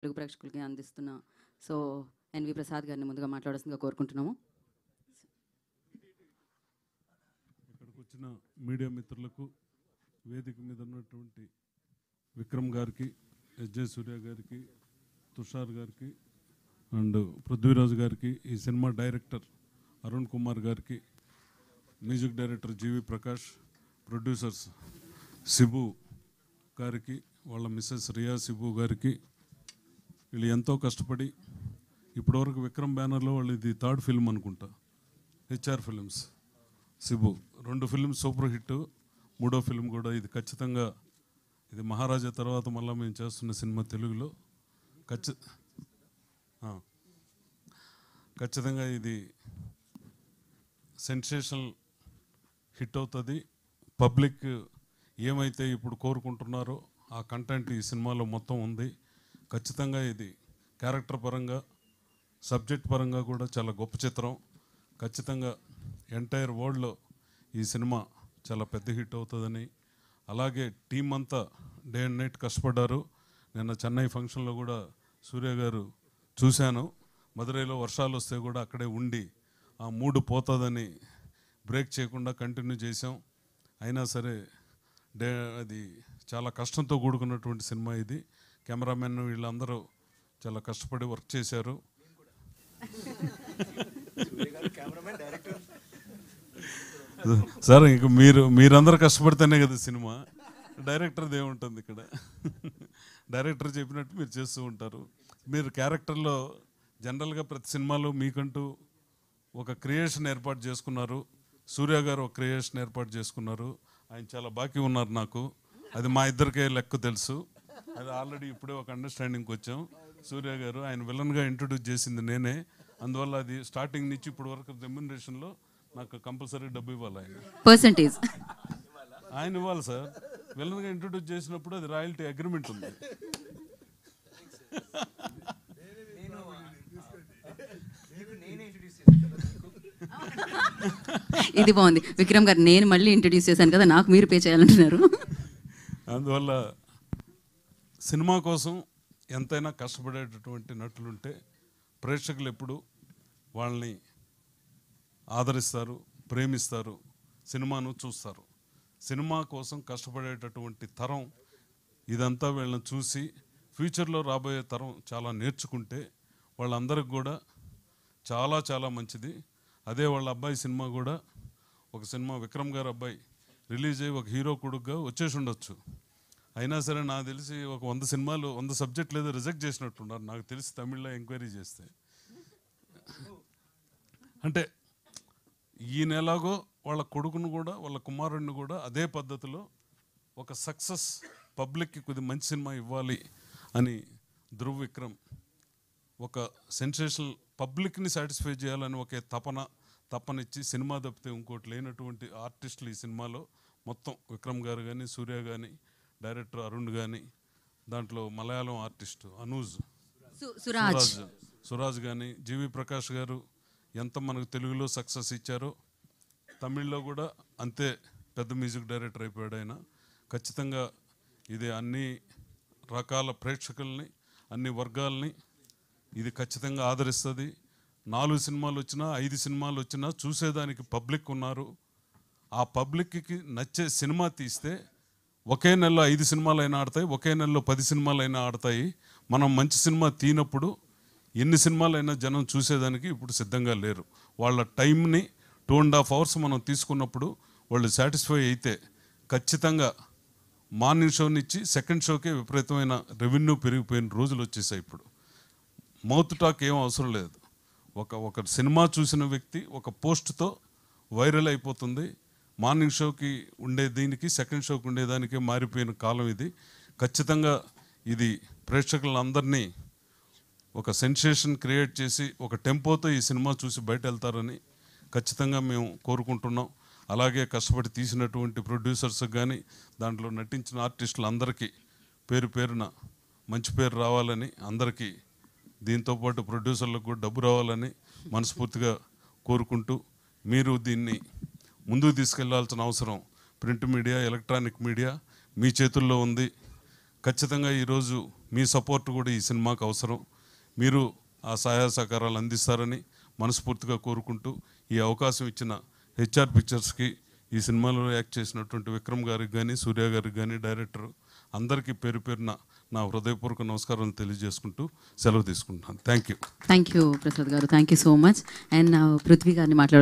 తెలుగు ప్రేక్షకులకి అందిస్తున్న so N V Prasad గారిని ముందుగా మాట్లాడాల్సిందిగా కోరుకుంటున్నాము. ఇక్కడికి వచ్చిన మీడియా మిత్రులకు, వేదిక మీద ఉన్నటువంటి విక్రమ్ గారికి, ఎస్జే సూర్య గారికి, తుషార్ గారికి అండ్ పృథ్వీరాజు గారికి, ఈ సినిమా డైరెక్టర్ అరుణ్ కుమార్ గారికి, మ్యూజిక్ డైరెక్టర్ జీవి ప్రకాష్, ప్రొడ్యూసర్స్ సిబు గారికి, వాళ్ళ మిస్సెస్ రియా సిబు గారికి, వీళ్ళు ఎంతో కష్టపడి ఇప్పటివరకు విక్రమ్ బ్యానర్లో వాళ్ళు ఇది 3rd ఫిల్మ్ అనుకుంటా. HR films Cebu 2 films super hit, 3వ ఫిల్మ్ కూడా ఇది ఖచ్చితంగా ఇది మహారాజా తర్వాత మళ్ళీ మేము చేస్తున్న సినిమా తెలుగులో ఖచ్చితంగా ఇది సెన్సేషనల్ హిట్ అవుతుంది. పబ్లిక్ ఏమైతే ఇప్పుడు కోరుకుంటున్నారో ఆ కంటెంట్ ఈ సినిమాలో మొత్తం ఉంది. ఖచ్చితంగా ఇది క్యారెక్టర్ పరంగా, సబ్జెక్ట్ పరంగా కూడా చాలా గొప్ప చిత్రం. ఖచ్చితంగా ఎంటైర్ వరల్డ్లో ఈ సినిమా చాలా పెద్ద హిట్ అవుతుందని, అలాగే టీం అంతా డే అండ్ నైట్ కష్టపడ్డారు. నిన్న చెన్నై ఫంక్షన్లో కూడా సూర్య గారు చూశాను. మదురైలో వర్షాలు వస్తే కూడా అక్కడే ఉండి ఆ మూడు పోతుందని బ్రేక్ చేయకుండా కంటిన్యూ చేసాం. అయినా సరే అది చాలా కష్టంతో కూడుకున్నటువంటి సినిమా ఇది. కెమెరామెన్ వీళ్ళందరూ చాలా కష్టపడి వర్క్ చేశారు. సార్ ఇంక మీరందరూ కష్టపడితేనే కదా సినిమా. డైరెక్టర్ది ఏముంటుంది ఇక్కడ? డైరెక్టర్ చెప్పినట్టు మీరు చేస్తూ ఉంటారు. మీరు క్యారెక్టర్లో జనరల్గా ప్రతి సినిమాలో మీకంటూ ఒక క్రియేషన్ ఏర్పాటు చేసుకున్నారు. సూర్య గారు ఒక క్రియేషన్ ఏర్పాటు చేసుకున్నారు. ఆయన చాలా బాకీ ఉన్నారు నాకు. అది మా ఇద్దరికే లెక్క తెలుసు. అది ఆల్రెడీ ఇప్పుడే ఒక అండర్స్టాండింగ్కి వచ్చాం. సూర్య గారు ఆయన విలన్గా ఇంట్రొడ్యూస్ చేసింది నేనే. అందువల్ల అది స్టార్టింగ్ నుంచి ఇప్పటి వరకు రెమ్యునరేషన్లో నాకు కంపల్సరీ డబ్బు ఇవ్వాలి. ఆయన ఇవ్వాలి సార్. విలన్గా ఇంట్రొడ్యూస్ చేసినప్పుడు అది రాయల్టీ అగ్రిమెంట్ ఉంది. ఇది బాగుంది విక్రమ్ గారు. నేను మళ్ళీ ఇంట్రడ్యూస్ చేశాను కదా, నాకు మీరు పే చేయాలంటున్నారు. అందువల్ల సినిమా కోసం ఎంతైనా కష్టపడేటటువంటి నటులుంటే ప్రేక్షకులు ఎప్పుడు వాళ్ళని ఆదరిస్తారు, ప్రేమిస్తారు, సినిమాను చూస్తారు. సినిమా కోసం కష్టపడేటటువంటి తరం ఇదంతా వీళ్ళని చూసి ఫ్యూచర్లో రాబోయే తరం చాలా నేర్చుకుంటే వాళ్ళందరికి కూడా చాలా చాలా మంచిది. అదే వాళ్ళ అబ్బాయి సినిమా కూడా, ఒక సినిమా విక్రమ్ గారు అబ్బాయి రిలీజ్ అయ్యి ఒక హీరో కొడుకుగా వచ్చేసి ఉండొచ్చు. అయినా సరే నాకు తెలిసి ఒక 100 సినిమాలు 100 సబ్జెక్టులు ఏదో రిజెక్ట్ చేసినట్టున్నారు నాకు తెలిసి, తమిళ్లో ఎంక్వైరీ చేస్తే. అంటే ఈయన ఎలాగో వాళ్ళ కొడుకును కూడా, వాళ్ళ కుమారుడిని కూడా అదే పద్ధతిలో ఒక సక్సెస్ పబ్లిక్కి కొద్ది మంచి సినిమా ఇవ్వాలి అని ధృవ్ విక్రమ్ ఒక సెన్సేషనల్ పబ్లిక్ని సాటిస్ఫై చేయాలని ఒకే తపనిచ్చి సినిమా తప్పితే ఇంకోటి లేనటువంటి ఆర్టిస్టులు ఈ సినిమాలో మొత్తం విక్రమ్ గారు కానీ, సూర్య కానీ, డైరెక్టర్ అరుణ్ కానీ, దాంట్లో మలయాళం ఆర్టిస్ట్ అనూజ్ సురాజ్ కానీ, జీవి ప్రకాష్ గారు ఎంత మనకు తెలుగులో సక్సెస్ ఇచ్చారో తమిళ్లో కూడా అంతే పెద్ద మ్యూజిక్ డైరెక్టర్ అయిపోయాడు ఆయన. ఖచ్చితంగా ఇది అన్ని రకాల ప్రేక్షకుల్ని, అన్ని వర్గాల్ని ఇది ఖచ్చితంగా ఆదరిస్తుంది. 4 సినిమాలు వచ్చినా 5 సినిమాలు వచ్చినా చూసేదానికి పబ్లిక్ ఉన్నారు. ఆ పబ్లిక్కి నచ్చే సినిమా తీస్తే ఒకే నెలలో 5 సినిమాలు అయినా ఆడతాయి, ఒకే నెలలో 10 సినిమాలు అయినా ఆడతాయి. మనం మంచి సినిమా తీనప్పుడు ఎన్ని సినిమాలైనా జనం చూసేదానికి ఇప్పుడు సిద్ధంగా లేరు. వాళ్ళ టైంని 2.5 hours మనం తీసుకున్నప్పుడు వాళ్ళు సాటిస్ఫై అయితే ఖచ్చితంగా మార్నింగ్ షోనిచ్చి సెకండ్ షోకే విపరీతమైన రెవెన్యూ పెరిగిపోయిన రోజులు వచ్చేసాయి. ఇప్పుడు మౌత్ టాక్ ఏం అవసరం లేదు. ఒక సినిమా చూసిన వ్యక్తి ఒక పోస్ట్తో వైరల్ అయిపోతుంది. మార్నింగ్ షోకి ఉండే దీనికి సెకండ్ షోకి ఉండేదానికే మారిపోయిన కాలం ఇది. ఖచ్చితంగా ఇది ప్రేక్షకులందరినీ ఒక సెన్సేషన్ క్రియేట్ చేసి ఒక టెంపోతో ఈ సినిమా చూసి బయట వెళ్తారని ఖచ్చితంగా మేము కోరుకుంటున్నాం. అలాగే కష్టపడి తీసినటువంటి ప్రొడ్యూసర్స్కి కానీ, దాంట్లో నటించిన ఆర్టిస్టులందరికీ పేరు పేరున మంచి పేరు రావాలని, అందరికీ దీంతోపాటు ప్రొడ్యూసర్లకు కూడా డబ్బు రావాలని మనస్ఫూర్తిగా కోరుకుంటూ, మీరు దీన్ని ముందుకు తీసుకెళ్లాల్సిన అవసరం ప్రింట్ మీడియా, ఎలక్ట్రానిక్ మీడియా మీ చేతుల్లో ఉంది. ఖచ్చితంగా ఈరోజు మీ సపోర్ట్ కూడా ఈ సినిమాకు అవసరం. మీరు ఆ సహాయ సహకారాలు అందిస్తారని మనస్ఫూర్తిగా కోరుకుంటూ, ఈ అవకాశం ఇచ్చిన హెచ్ఆర్ పిక్చర్స్కి, ఈ సినిమాలో యాక్ట్ చేసినటువంటి విక్రమ్ గారికి కానీ, సూర్య గారికి కానీ, డైరెక్టర్ అందరికీ పేరు పేరున నా హృదయపూర్వక నమస్కారం తెలియజేసుకుంటూ సెలవు తీసుకుంటున్నాను. థ్యాంక్ యూ ప్రసాద్ గారు, thank you so much. And Prithvi గారిని మాట్లాడు